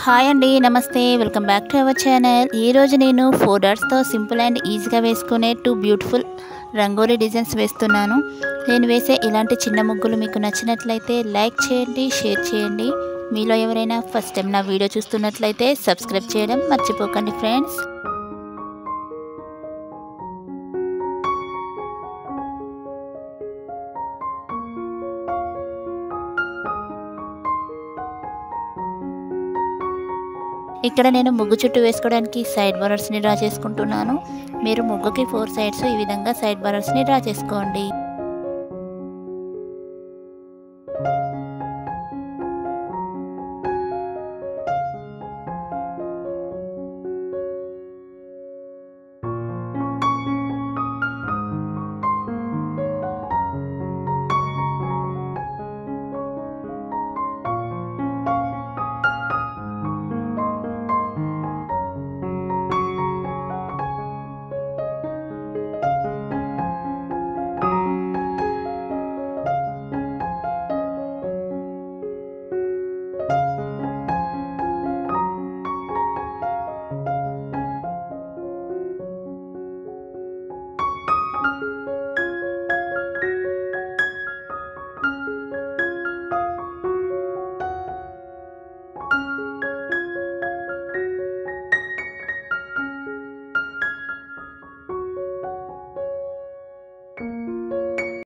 Hi అండి, నమస్తే. Welcome back to our channel. ఈరోజు నేను 4 డాట్స్తో సింపుల్ అండ్ ఈజీగా వేసుకునే 2 బ్యూటిఫుల్ రంగోలీ డిజైన్స్ వేస్తున్నాను. నేను వేసే ఇలాంటి చిన్న ముగ్గులు మీకు నచ్చినట్లయితే లైక్ చేయండి, షేర్ చేయండి. మీలో ఎవరైనా ఫస్ట్ టైం నా వీడియో చూస్తున్నట్లయితే సబ్స్క్రైబ్ చేయడం మర్చిపోకండి ఫ్రెండ్స్. ఇక్కడ నేను ముగ్గు చుట్టూ వేసుకోవడానికి సైడ్ బార్డర్స్ని డ్రా చేసుకుంటున్నాను. మీరు ముగ్గుకి 4 సైడ్స్ ఈ విధంగా సైడ్ బార్డర్స్ని డ్రా చేసుకోండి.